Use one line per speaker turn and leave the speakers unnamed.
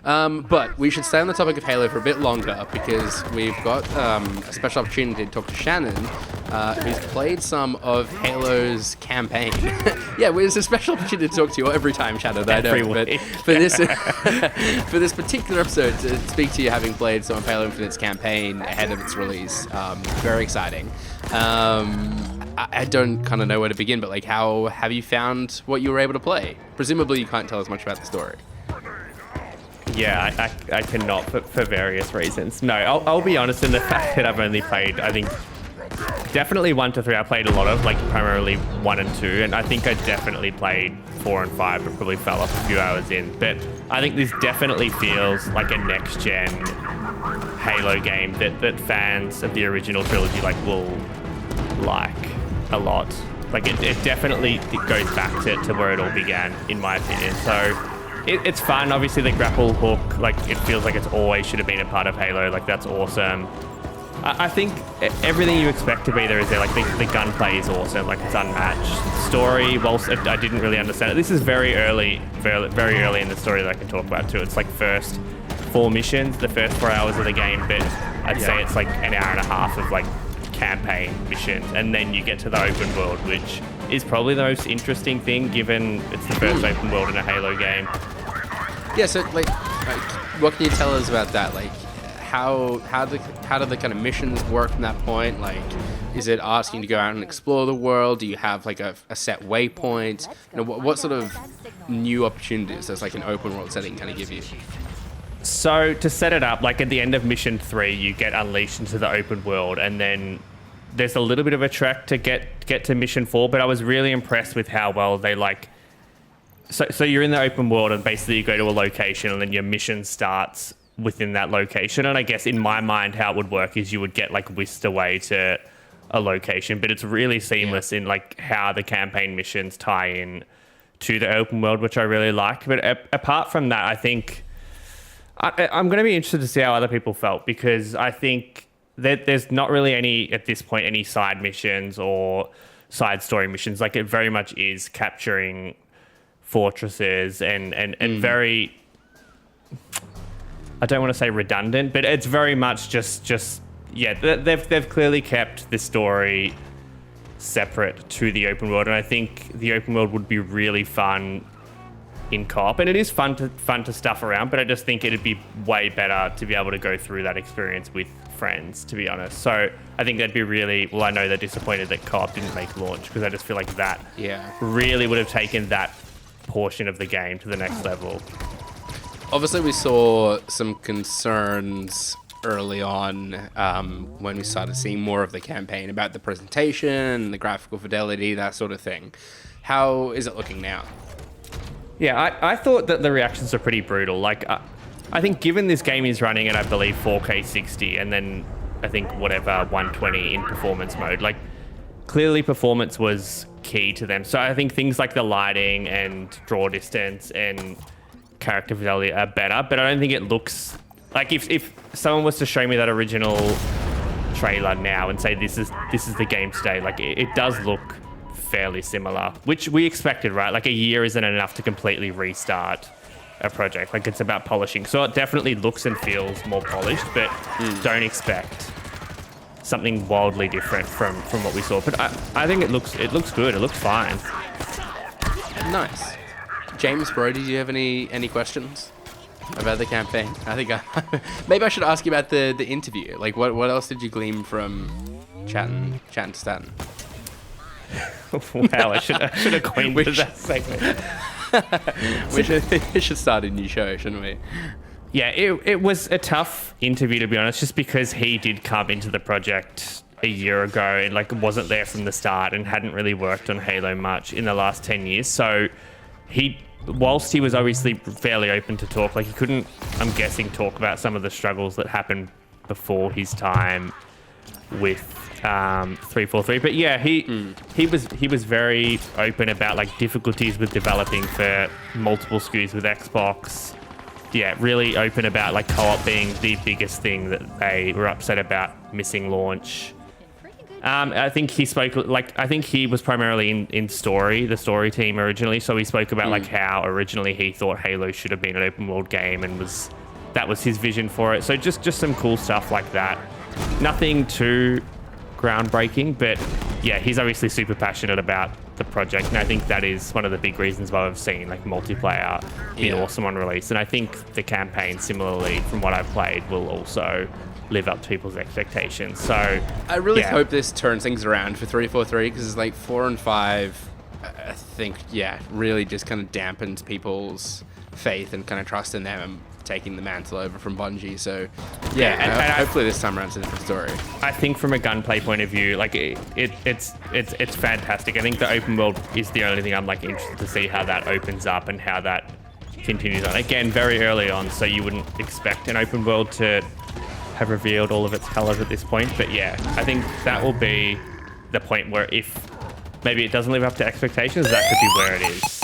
But we should stay on the topic of Halo for a bit longer because we've got a special opportunity to talk to Shannon, who's played some of Halo's campaign. Yeah, well, it's a special opportunity to talk to you every time, Shannon. I know, but for this for this particular episode, to speak to you having played some of Halo Infinite's campaign ahead of its release, very exciting. I don't kind of know where to begin, but like, how have you found what you were able to play? Presumably, you can't tell us much about the story.
Yeah, I cannot for various reasons. No, I'll be honest in the fact that I've only played, I think, definitely 1 to 3 I played a lot of, like primarily 1 and 2, and I think I definitely played 4 and 5, but probably fell off a few hours in. But I think this definitely feels like a next-gen Halo game that fans of the original trilogy will like a lot. Like it definitely goes back to where it all began, in my opinion. So it's fun. Obviously, the grapple hook, it feels like it's always should have been a part of Halo. That's awesome. I think everything you expect to be there is there. The gunplay is awesome. It's unmatched. Story, whilst I didn't really understand it. This is very early in the story that I can talk about too. It's first 4 missions, the first 4 hours of the game, but I'd say it's an hour and a half of campaign missions, and then you get to the open world, which is probably the most interesting thing, given it's the first open world in a Halo game.
Yeah, so what can you tell us about that? How do the kind of missions work from that point? Is it asking to go out and explore the world? Do you have a set waypoint? What sort of new opportunities does an open world setting kind of give you?
So to set it up, at the end of mission 3, you get unleashed into the open world, and then there's a little bit of a trek to get to mission 4. But I was really impressed with how well they So you're in the open world, and basically you go to a location, and then your mission starts within that location. And I guess in my mind, how it would work is you would get whisked away to a location, but it's really seamless in how the campaign missions tie in to the open world, which I really like. But apart from that, I think I'm going to be interested to see how other people felt, because I think that there's not really at this point, any side missions or side story missions. It very much is capturing fortresses and very, I don't want to say redundant, but it's very much just they've clearly kept the story separate to the open world, and I think the open world would be really fun in co-op, and it is fun to stuff around, but I just think it'd be way better to be able to go through that experience with friends, to be honest. So I think that'd be really, well, I know they're disappointed that co-op didn't make launch, because I just feel like that really would have taken that portion of the game to the next level.
Obviously, we saw some concerns early on when we started seeing more of the campaign about the presentation, the graphical fidelity, that sort of thing. How is it looking now?
Yeah, I thought that the reactions are pretty brutal. I think given this game is running at, I believe, 4K 60, and then I think 120 in performance mode, clearly performance was key to them. So I think things like the lighting and draw distance and character fidelity are better, but I don't think it looks if someone was to show me that original trailer now and say this is the game today, it does look fairly similar, which we expected, right? A year isn't enough to completely restart a project. It's about polishing. So it definitely looks and feels more polished, but don't expect something wildly different from what we saw. But I think it looks good. It looks fine.
Nice. James, Brody, do you have any questions about the campaign? I think maybe I should ask you about the interview. What else did you glean from chatting to Staten?
Wow, I should have coined that segment.
We should start a new show, shouldn't we?
Yeah, it was a tough interview, to be honest, just because he did come into the project a year ago and wasn't there from the start and hadn't really worked on Halo much in the last 10 years. So whilst he was obviously fairly open to talk, he couldn't, I'm guessing, talk about some of the struggles that happened before his time with 343. But yeah, he was very open about difficulties with developing for multiple SKUs with Xbox. Yeah, really open about co-op being the biggest thing that they were upset about missing launch. I think he spoke I think he was primarily in story, the story team originally. So he spoke about like how originally he thought Halo should have been an open world game, and that was his vision for it. So just some cool stuff like that. Nothing too groundbreaking, but yeah, he's obviously super passionate about the project, and I think that is one of the big reasons why we've seen like multiplayer be awesome on release. And I think the campaign, similarly, from what I've played, will also live up to people's expectations. So
I really hope this turns things around for 343, because like 4 and 5, I think, really just kind of dampens people's faith and kind of trust in them taking the mantle over from Bungie. So hopefully this time around it's a different story.
I think from a gunplay point of view, like it's fantastic. I think the open world is the only thing I'm like interested to see how that opens up and how that continues on. Again, very early on, so you wouldn't expect an open world to have revealed all of its colors at this point. But yeah, I think that will be the point where if maybe it doesn't live up to expectations, that could be where it is.